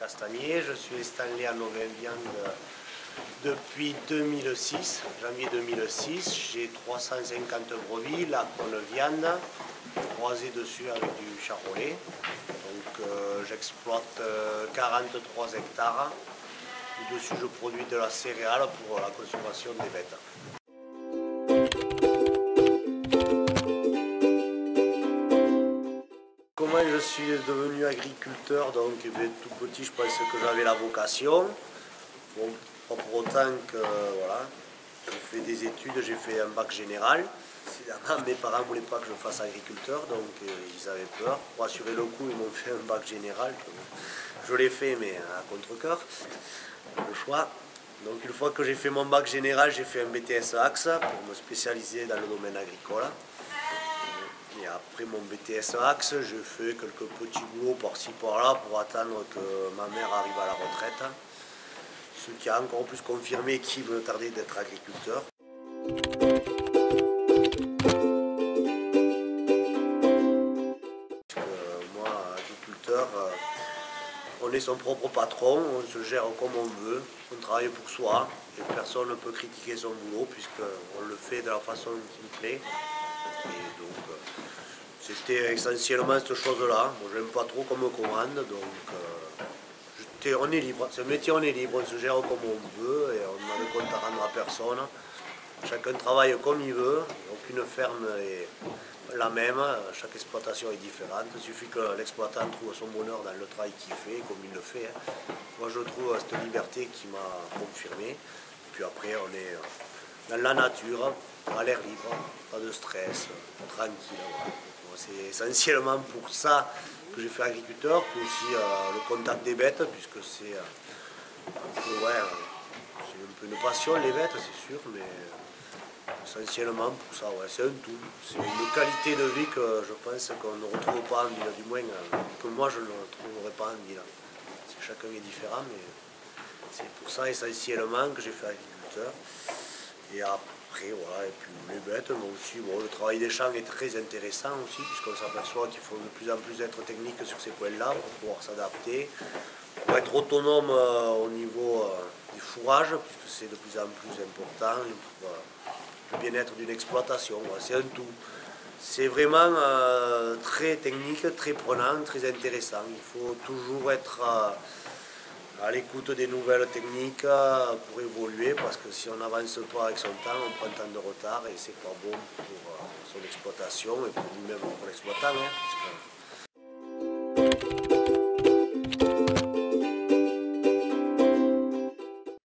Castagnier, je suis installé en ovin-viande depuis 2006, janvier 2006. J'ai 350 brebis, la cône viande, croisée dessus avec du charolais. Donc j'exploite 43 hectares. Dessus je produis de la céréale pour la consommation des bêtes. Comment je suis devenu agriculteur? Donc, tout petit, je pensais que j'avais la vocation. Bon, pas pour autant que voilà, j'ai fait des études, j'ai fait un bac général. Mes parents ne voulaient pas que je fasse agriculteur, donc ils avaient peur. Pour assurer le coup, ils m'ont fait un bac général. Je l'ai fait, mais à contre-cœur, le choix. Donc une fois que j'ai fait mon bac général, j'ai fait un BTS Axe pour me spécialiser dans le domaine agricole. Et après mon BTS Axe, je fais quelques petits boulots par-ci par-là pour attendre que ma mère arrive à la retraite. Ce qui a encore plus confirmé qu'il me tardait d'être agriculteur. Moi, agriculteur, on est son propre patron, on se gère comme on veut, on travaille pour soi et personne ne peut critiquer son boulot puisqu'on le fait de la façon qui me plaît. Et donc, c'était essentiellement cette chose-là. Bon, j'aime pas trop qu'on me commande, donc on est libre. C'est un métier, on est libre, on se gère comme on veut et on n'a de compte à rendre à personne. Chacun travaille comme il veut, aucune ferme est la même, chaque exploitation est différente. Il suffit que l'exploitant trouve son bonheur dans le travail qu'il fait, comme il le fait. Moi je trouve cette liberté qui m'a confirmé. Et puis après on est dans la nature, à l'air libre, pas de stress, tranquille. Voilà. C'est essentiellement pour ça que j'ai fait agriculteur, puis aussi le contact des bêtes, puisque c'est un peu une passion les bêtes, c'est sûr, mais essentiellement pour ça, ouais, c'est un tout. C'est une qualité de vie que je pense qu'on ne retrouve pas en ville, du moins que moi je ne retrouverai pas en ville. Chacun est différent, mais c'est pour ça essentiellement que j'ai fait agriculteur. Et après, voilà, et puis les bêtes, mais aussi, bon, le travail des champs est très intéressant aussi, puisqu'on s'aperçoit qu'il faut de plus en plus être technique sur ces points-là pour pouvoir s'adapter, pour être autonome au niveau du fourrage, puisque c'est de plus en plus important, pour le bien-être d'une exploitation, voilà, c'est un tout. C'est vraiment très technique, très prenant, très intéressant. Il faut toujours être à l'écoute des nouvelles techniques pour évoluer, parce que si on n'avance pas avec son temps, on prend tant de retard et c'est pas bon pour son exploitation et pour lui-même, pour l'exploitant.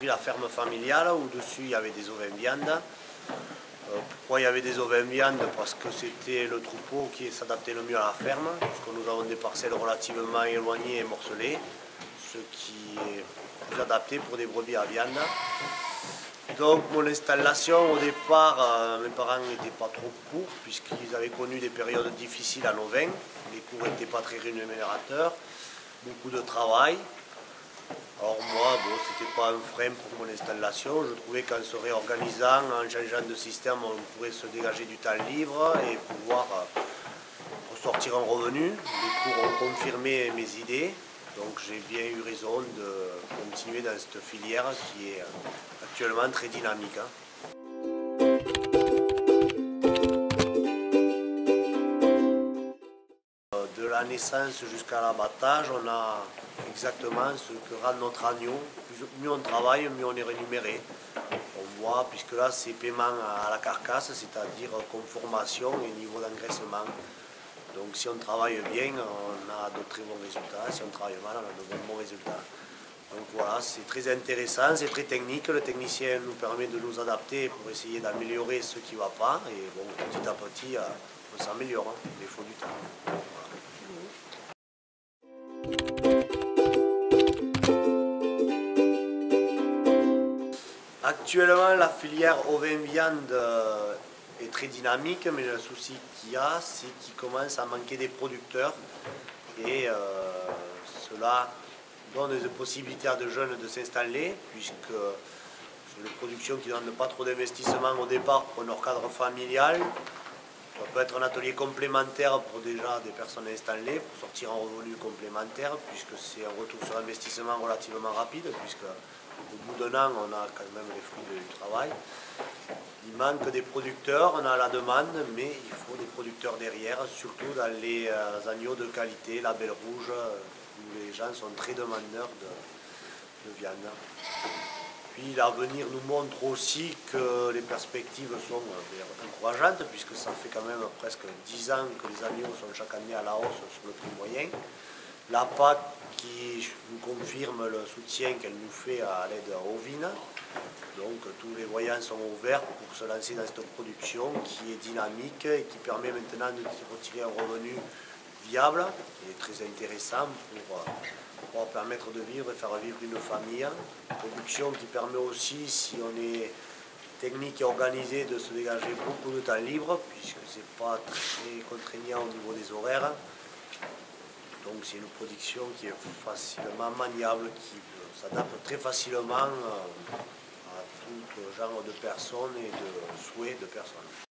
La ferme familiale où dessus il y avait des ovins viande. Pourquoi il y avait des ovins viande? Parce que c'était le troupeau qui s'adaptait le mieux à la ferme, puisque nous avons des parcelles relativement éloignées et morcelées, ce qui est plus adapté pour des brebis à viande. Donc mon installation au départ, mes parents n'étaient pas trop pour, puisqu'ils avaient connu des périodes difficiles en ovin, les cours n'étaient pas très rémunérateurs, beaucoup de travail. Alors moi, bon, c'était pas un frein pour mon installation. Je trouvais qu'en se réorganisant, en changeant de système, on pourrait se dégager du temps libre et pouvoir ressortir un revenu. Les cours ont confirmé mes idées, donc j'ai bien eu raison de continuer dans cette filière qui est actuellement très dynamique. De la naissance jusqu'à l'abattage, on a exactement ce que rend notre agneau. Mieux on travaille, mieux on est rémunéré. On voit, puisque là c'est paiement à la carcasse, c'est-à-dire conformation et niveau d'engraissement. Donc si on travaille bien, on a de très bons résultats. Si on travaille mal, on a de bons résultats. Donc voilà, c'est très intéressant, c'est très technique. Le technicien nous permet de nous adapter pour essayer d'améliorer ce qui ne va pas. Et bon, petit à petit, on s'améliore. Il faut du temps. Voilà. Actuellement, la filière ovin-viande est très dynamique, mais le souci qu'il y a, c'est qu'il commence à manquer des producteurs. Et cela donne des possibilités à de jeunes de s'installer, puisque c'est une production qui ne demande pas trop d'investissement au départ pour leur cadre familial. Ça peut être un atelier complémentaire pour déjà des personnes installées, pour sortir en revenu complémentaire, puisque c'est un retour sur investissement relativement rapide, puisque au bout d'un an, on a quand même les fruits du travail. Il manque des producteurs, on a la demande, mais il faut des producteurs derrière, surtout dans les agneaux de qualité, la belle rouge, où les gens sont très demandeurs de viande. Puis l'avenir nous montre aussi que les perspectives sont encourageantes, puisque ça fait quand même presque 10 ans que les agneaux sont chaque année à la hausse sur le prix moyen. La PAC qui nous confirme le soutien qu'elle nous fait à l'aide ovine. Donc tous les voyants sont ouverts pour se lancer dans cette production qui est dynamique et qui permet maintenant de retirer un revenu viable et très intéressant pour permettre de vivre et faire vivre une famille. Production qui permet aussi, si on est technique et organisé, de se dégager beaucoup de temps libre, puisque ce n'est pas très contraignant au niveau des horaires. Donc c'est une production qui est facilement maniable, qui s'adapte très facilement à tout genre de personnes et de souhaits de personnes.